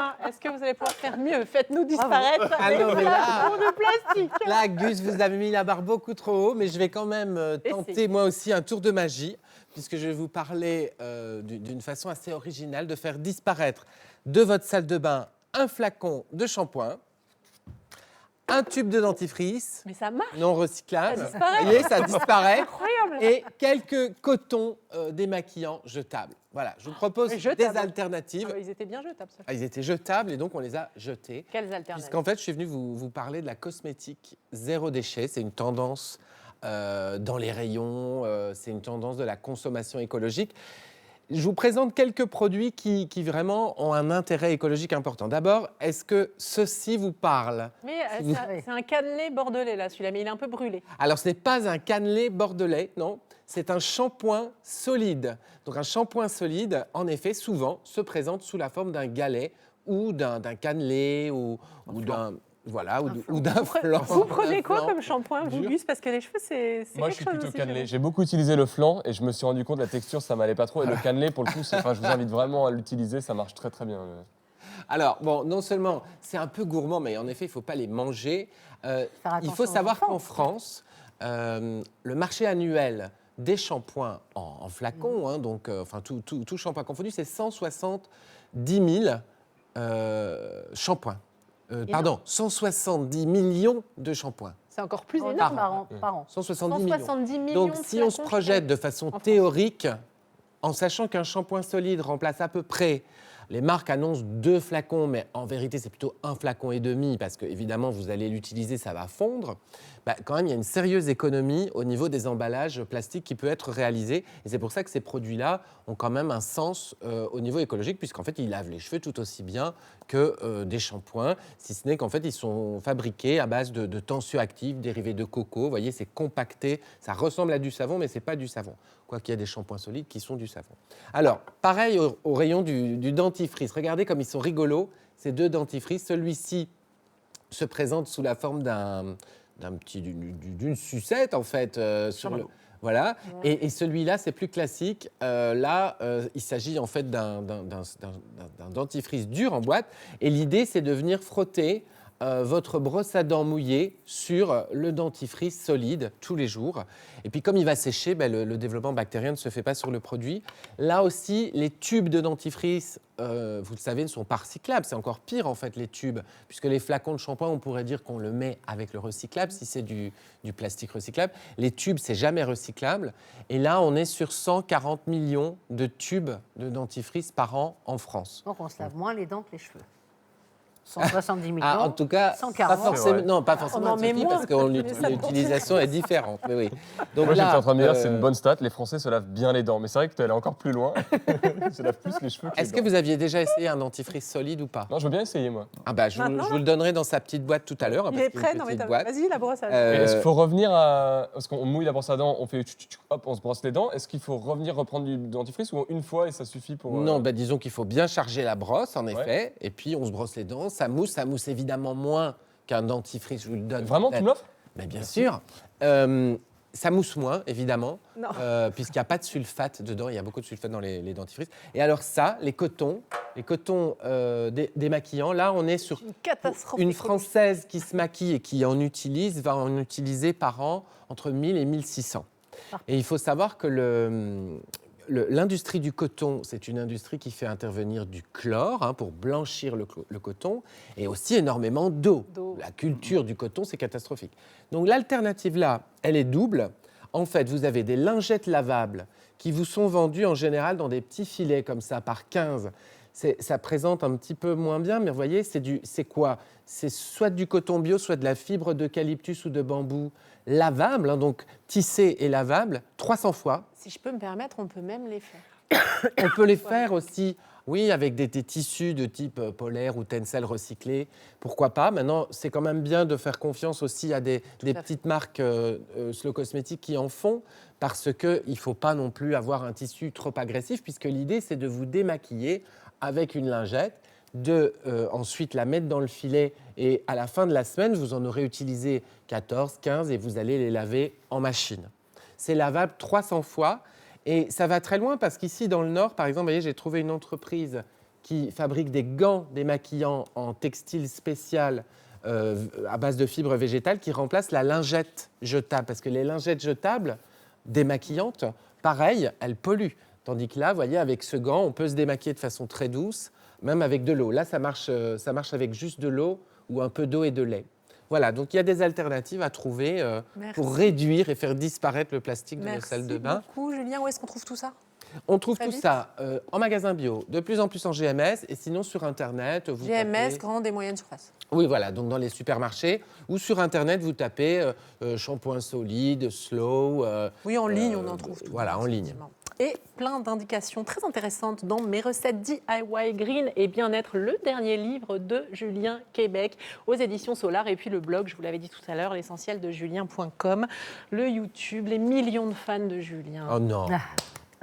bien. Est-ce que vous allez pouvoir faire mieux? Faites-nous disparaître Ah les non, mais là- flacons de plastique. Là, Gus, vous avez mis la barre beaucoup trop haut, mais je vais quand même tenter Essayez. moi aussi un tour de magie, puisque je vais vous parler d'une façon assez originale de faire disparaître de votre salle de bain un flacon de shampoing, un tube de dentifrice Mais ça marche. non recyclable. Ça disparaît. Vous voyez, ça disparaît. Incroyable. Et quelques cotons démaquillants jetables. Voilà, je vous propose Jetables. des alternatives. Ah bah, ils étaient bien jetables. Ça. Ah, ils étaient jetables et donc on les a jetés. Quelles alternatives? Puisqu'en fait, je suis venu vous parler de la cosmétique zéro déchet. C'est une tendance dans les rayons, c'est une tendance de la consommation écologique. Je vous présente quelques produits qui vraiment ont un intérêt écologique important. D'abord, est-ce que ceci vous parle? Mais c'est un cannelé bordelais, là, celui-là, mais il est un peu brûlé. Alors, ce n'est pas un cannelé bordelais, non. C'est un shampoing solide. Donc, un shampoing solide, en effet, souvent, se présente sous la forme d'un galet ou d'un cannelé ou d'un... Voilà, ou d'un flan. Vous prenez quoi D'un flan. comme shampoing, vous, Gus? Parce que les cheveux, c'est Moi, quelque je suis chose plutôt aussi, cannelé. j'avoue. J'ai beaucoup utilisé le flan et je me suis rendu compte que la texture, ça m'allait pas trop. Et le cannelé, pour le coup, je vous invite vraiment à l'utiliser, ça marche très très bien. Alors, bon, non seulement c'est un peu gourmand, mais en effet, il ne faut pas les manger. Il faut savoir qu'en France, le marché annuel des shampoings en flacon, hein, donc enfin tout shampoing confondu, c'est 170 000 shampoings. Pardon, 170 millions de shampoings. C'est encore plus Par énorme. an. Par an. 170 170 millions. millions Donc, de si on se flacons, projette je de façon France. théorique, en sachant qu'un shampoing solide remplace à peu près, les marques annoncent 2 flacons, mais en vérité, c'est plutôt 1,5 flacon, parce que évidemment, vous allez l'utiliser, ça va fondre. Bah, quand même, il y a une sérieuse économie au niveau des emballages plastiques qui peut être réalisée. Et c'est pour ça que ces produits-là ont quand même un sens au niveau écologique, puisqu'en fait, ils lavent les cheveux tout aussi bien que des shampoings, si ce n'est qu'en fait, ils sont fabriqués à base de tensioactifs dérivés de coco. Vous voyez, c'est compacté, ça ressemble à du savon, mais ce n'est pas du savon. Quoiqu'il y a des shampoings solides qui sont du savon. Alors, pareil au rayon du dentifrice. Regardez comme ils sont rigolos, ces 2 dentifrices. Celui-ci se présente sous la forme d'une sucette, en fait. Voilà. Et celui-là, c'est plus classique. Il s'agit en fait d'un dentifrice dur en boîte. Et l'idée, c'est de venir frotter votre brosse à dents mouillée sur le dentifrice solide tous les jours. Et puis comme il va sécher, le développement bactérien ne se fait pas sur le produit. Là aussi, les tubes de dentifrice, vous le savez, ne sont pas recyclables. C'est encore pire en fait les tubes, puisque les flacons de shampoing, on pourrait dire qu'on le met avec le recyclable, si c'est du plastique recyclable. Les tubes, c'est jamais recyclable. Et là, on est sur 140 millions de tubes de dentifrice par an en France. Donc on se lave moins les dents que les cheveux. 170 millions. Ah, en tout cas, 140. pas forcément, non, pas forcément, en met Sophie, moins, parce que mais ça l'utilisation est différente. Mais oui. Donc Moi, j'étais là, en train de me dire, c'est une bonne stat, les Français se lavent bien les dents. Mais c'est vrai que tu es allé encore plus loin. Ils se lavent plus les cheveux que les est-ce que dents. vous aviez déjà essayé un dentifrice solide ou pas? Non, je veux bien essayer, moi. Ah bah, je vous le donnerai dans sa petite boîte tout à l'heure. Il parce est qu'il y a prêt? une Non, mais petite boîte. vas-y, la brosse à dents. Euh, Est-ce qu'il faut revenir à... Parce qu'on mouille la brosse à dents, on fait... Hop, on se brosse les dents. Est-ce qu'il faut revenir reprendre du dentifrice ou une fois et ça suffit pour... Non, bah, disons qu'il faut bien charger la brosse, en effet, et puis on se brosse les dents. Ça mousse évidemment moins qu'un dentifrice, je vous le donne. Vraiment, tu me l'offres? Mais bien sûr. Ça mousse moins, évidemment, Non. puisqu'il n'y a pas de sulfate dedans. Il y a beaucoup de sulfate dans les dentifrices. Et alors ça, les cotons démaquillants, là, on est sur Une catastrophe. une écologique. Française qui se maquille et qui en utilise, va en utiliser par an entre 1000 et 1600. Et il faut savoir que l'industrie du coton, c'est une industrie qui fait intervenir du chlore pour blanchir le coton et aussi énormément d'eau. La culture du coton, c'est catastrophique. Donc l'alternative là, elle est double. En fait, vous avez des lingettes lavables qui vous sont vendues en général dans des petits filets comme ça, par 15. Ça présente un petit peu moins bien, mais vous voyez, c'est quoi? C'est soit du coton bio, soit de la fibre d'eucalyptus ou de bambou lavable, donc tissé et lavable, 300 fois. Si je peux me permettre, on peut même les faire. On peut les faire aussi, oui, avec des tissus de type polaire ou tencel recyclés. Pourquoi pas? Maintenant, c'est quand même bien de faire confiance aussi à des petites marques slow cosmétiques qui en font, parce qu'il ne faut pas non plus avoir un tissu trop agressif, puisque l'idée, c'est de vous démaquiller avec une lingette, ensuite la mettre dans le filet, et à la fin de la semaine, vous en aurez utilisé 14, 15, et vous allez les laver en machine. C'est lavable 300 fois. Et ça va très loin parce qu'ici, dans le Nord, par exemple, vous voyez, j'ai trouvé une entreprise qui fabrique des gants démaquillants en textile spécial à base de fibres végétales qui remplacent la lingette jetable. Parce que les lingettes jetables démaquillantes, pareil, elles polluent. Tandis que là, vous voyez, avec ce gant, on peut se démaquiller de façon très douce, même avec de l'eau. Là, ça marche avec juste de l'eau ou un peu d'eau et de lait. Voilà, donc il y a des alternatives à trouver pour réduire et faire disparaître le plastique de nos salles de bain. Merci beaucoup, Julien. Où est-ce qu'on trouve tout ça? On trouve Très tout vite. ça en magasin bio, de plus en plus en GMS, et sinon sur Internet. Vous GMS, tapez... grande et moyenne surface. Oui, voilà, donc dans les supermarchés, ou sur Internet, vous tapez shampoing solide, slow. Oui, en ligne, on en trouve tout. Voilà, en ligne. Effectivement. Et plein d'indications très intéressantes dans Mes recettes DIY Green et Bien-être, le dernier livre de Julien Québec aux éditions Solar. Et puis le blog, je vous l'avais dit tout à l'heure, l'essentiel de Julien.com, le YouTube, les millions de fans de Julien. Oh non. Ah.